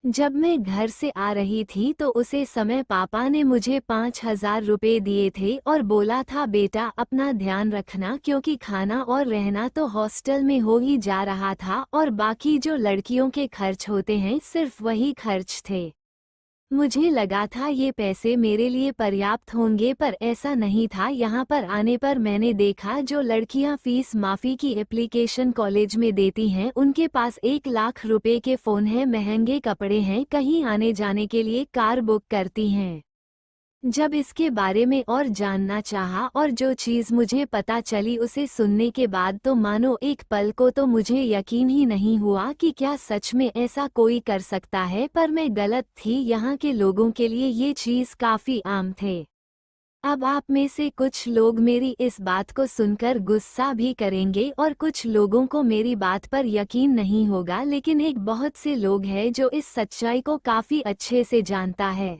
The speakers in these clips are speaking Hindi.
जब मैं घर से आ रही थी तो उसे समय पापा ने मुझे 5,000 रुपए दिए थे और बोला था बेटा अपना ध्यान रखना, क्योंकि खाना और रहना तो हॉस्टल में हो ही जा रहा था और बाकी जो लड़कियों के खर्च होते हैं सिर्फ वही खर्च थे। मुझे लगा था ये पैसे मेरे लिए पर्याप्त होंगे, पर ऐसा नहीं था। यहाँ पर आने पर मैंने देखा जो लड़कियाँ फीस माफ़ी की एप्लीकेशन कॉलेज में देती हैं उनके पास 1 लाख रुपए के फ़ोन हैं, महंगे कपड़े हैं, कहीं आने जाने के लिए कार बुक करती हैं। जब इसके बारे में और जानना चाहा और जो चीज़ मुझे पता चली उसे सुनने के बाद तो मानो एक पल को तो मुझे यकीन ही नहीं हुआ कि क्या सच में ऐसा कोई कर सकता है, पर मैं गलत थी। यहाँ के लोगों के लिए ये चीज़ काफ़ी आम थे। अब आप में से कुछ लोग मेरी इस बात को सुनकर गुस्सा भी करेंगे और कुछ लोगों को मेरी बात पर यकीन नहीं होगा, लेकिन एक बहुत से लोग हैं जो इस सच्चाई को काफ़ी अच्छे से जानता है।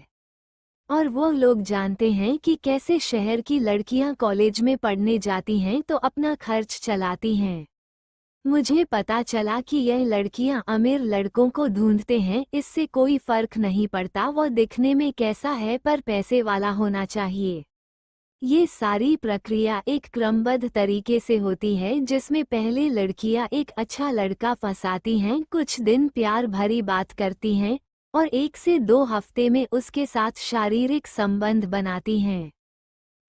और वो लोग जानते हैं कि कैसे शहर की लड़कियां कॉलेज में पढ़ने जाती हैं तो अपना खर्च चलाती हैं। मुझे पता चला कि यह लड़कियां अमीर लड़कों को ढूंढते हैं, इससे कोई फर्क नहीं पड़ता वो दिखने में कैसा है, पर पैसे वाला होना चाहिए। ये सारी प्रक्रिया एक क्रमबद्ध तरीके से होती है जिसमें पहले लड़कियां एक अच्छा लड़का फंसाती हैं, कुछ दिन प्यार भरी बात करती हैं और 1 से 2 हफ्ते में उसके साथ शारीरिक संबंध बनाती हैं।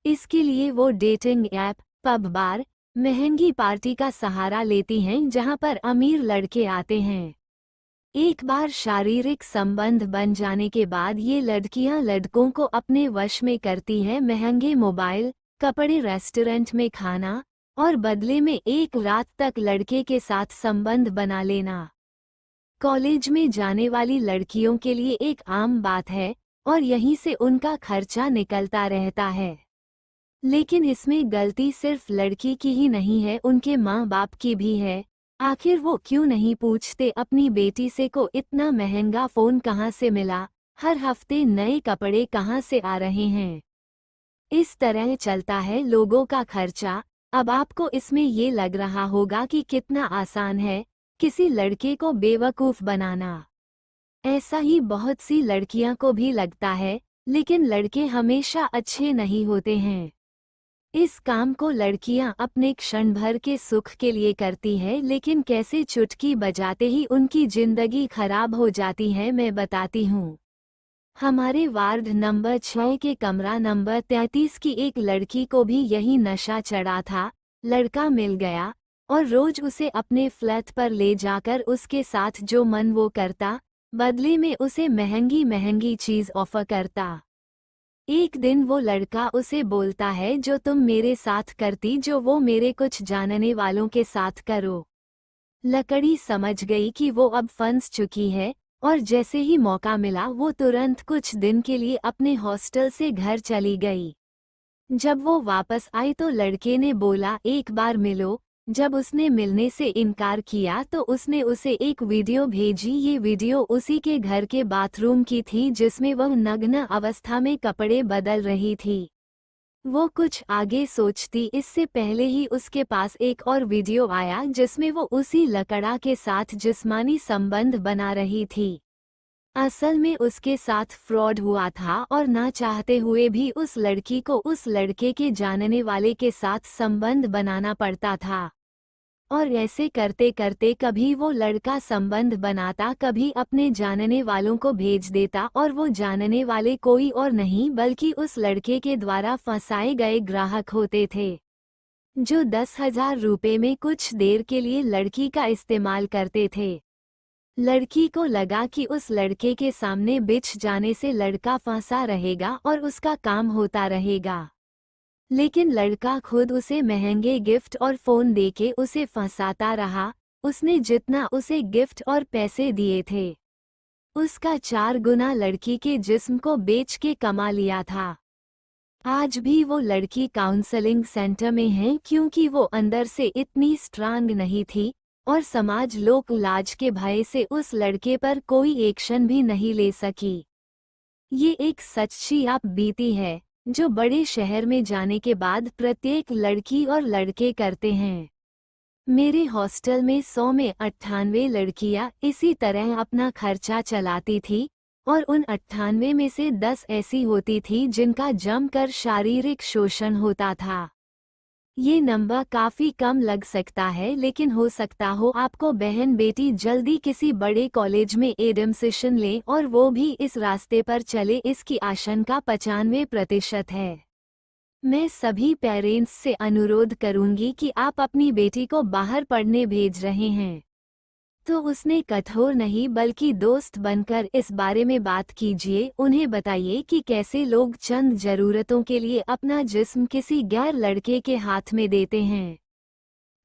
इसके लिए वो डेटिंग ऐप, पब, बार, महंगी पार्टी का सहारा लेती हैं जहां पर अमीर लड़के आते हैं। एक बार शारीरिक संबंध बन जाने के बाद ये लड़कियां लड़कों को अपने वश में करती हैं, महंगे मोबाइल, कपड़े, रेस्टोरेंट में खाना और बदले में एक रात तक लड़के के साथ संबंध बना लेना। कॉलेज में जाने वाली लड़कियों के लिए एक आम बात है और यहीं से उनका खर्चा निकलता रहता है। लेकिन इसमें गलती सिर्फ लड़की की ही नहीं है, उनके माँ बाप की भी है। आखिर वो क्यों नहीं पूछते अपनी बेटी से को इतना महंगा फ़ोन कहाँ से मिला, हर हफ्ते नए कपड़े कहाँ से आ रहे हैं। इस तरह चलता है लोगों का खर्चा। अब आपको इसमें ये लग रहा होगा कि कितना आसान है किसी लड़के को बेवकूफ़ बनाना। ऐसा ही बहुत सी लड़कियां को भी लगता है, लेकिन लड़के हमेशा अच्छे नहीं होते हैं। इस काम को लड़कियां अपने क्षण भर के सुख के लिए करती है, लेकिन कैसे चुटकी बजाते ही उनकी जिंदगी खराब हो जाती है मैं बताती हूँ। हमारे वार्ड नंबर 6 के कमरा नंबर 33 की एक लड़की को भी यही नशा चढ़ा था। लड़का मिल गया और रोज उसे अपने फ्लैट पर ले जाकर उसके साथ जो मन वो करता, बदले में उसे महंगी महंगी चीज ऑफर करता। एक दिन वो लड़का उसे बोलता है जो तुम मेरे साथ करती, जो वो मेरे कुछ जानने वालों के साथ करो। लकड़ी समझ गई कि वो अब फंस चुकी है और जैसे ही मौका मिला वो तुरंत कुछ दिन के लिए अपने हॉस्टल से घर चली गई। जब वो वापस आई तो लड़के ने बोला एक बार मिलो। जब उसने मिलने से इनकार किया तो उसने उसे एक वीडियो भेजी। ये वीडियो उसी के घर के बाथरूम की थी जिसमें वह नग्न अवस्था में कपड़े बदल रही थी। वो कुछ आगे सोचती इससे पहले ही उसके पास एक और वीडियो आया जिसमें वो उसी लकड़ा के साथ जिस्मानी संबंध बना रही थी। असल में उसके साथ फ्रॉड हुआ था और ना चाहते हुए भी उस लड़की को उस लड़के के जानने वाले के साथ संबंध बनाना पड़ता था। और ऐसे करते करते कभी वो लड़का संबंध बनाता, कभी अपने जानने वालों को भेज देता और वो जानने वाले कोई और नहीं बल्कि उस लड़के के द्वारा फंसाए गए ग्राहक होते थे, जो 10,000 रुपये में कुछ देर के लिए लड़की का इस्तेमाल करते थे। लड़की को लगा कि उस लड़के के सामने बिछ जाने से लड़का फंसा रहेगा और उसका काम होता रहेगा। लेकिन लड़का खुद उसे महंगे गिफ्ट और फ़ोन देके उसे फंसाता रहा। उसने जितना उसे गिफ्ट और पैसे दिए थे, उसका 4 गुना लड़की के जिस्म को बेच के कमा लिया था। आज भी वो लड़की काउंसलिंग सेंटर में है क्योंकि वो अंदर से इतनी स्ट्रांग नहीं थी और समाज लोक लाज के भय से उस लड़के पर कोई एक्शन भी नहीं ले सकी। ये एक सच्ची आप बीती है जो बड़े शहर में जाने के बाद प्रत्येक लड़की और लड़के करते हैं। मेरे हॉस्टल में 100 में 98 लड़कियां इसी तरह अपना खर्चा चलाती थी और उन 98 में से 10 ऐसी होती थी जिनका जमकर शारीरिक शोषण होता था। ये नंबर काफी कम लग सकता है, लेकिन हो सकता हो आपको बहन बेटी जल्दी किसी बड़े कॉलेज में एडमिशन ले और वो भी इस रास्ते पर चले, इसकी आशंका 95% है। मैं सभी पेरेंट्स से अनुरोध करूंगी कि आप अपनी बेटी को बाहर पढ़ने भेज रहे हैं तो उसने कठोर नहीं बल्कि दोस्त बनकर इस बारे में बात कीजिए। उन्हें बताइए कि कैसे लोग चंद जरूरतों के लिए अपना जिस्म किसी गैर लड़के के हाथ में देते हैं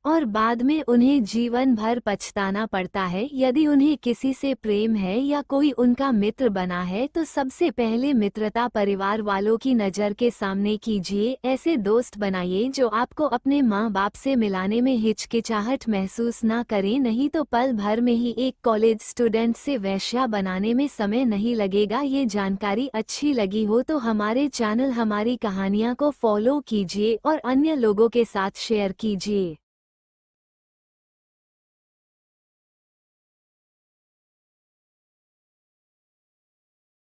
और बाद में उन्हें जीवन भर पछताना पड़ता है। यदि उन्हें किसी से प्रेम है या कोई उनका मित्र बना है तो सबसे पहले मित्रता परिवार वालों की नज़र के सामने कीजिए। ऐसे दोस्त बनाइए जो आपको अपने माँ बाप से मिलाने में हिचकिचाहट महसूस ना करें, नहीं तो पल भर में ही एक कॉलेज स्टूडेंट से वेश्या बनाने में समय नहीं लगेगा। ये जानकारी अच्छी लगी हो तो हमारे चैनल हमारी कहानियाँ को फॉलो कीजिए और अन्य लोगों के साथ शेयर कीजिए।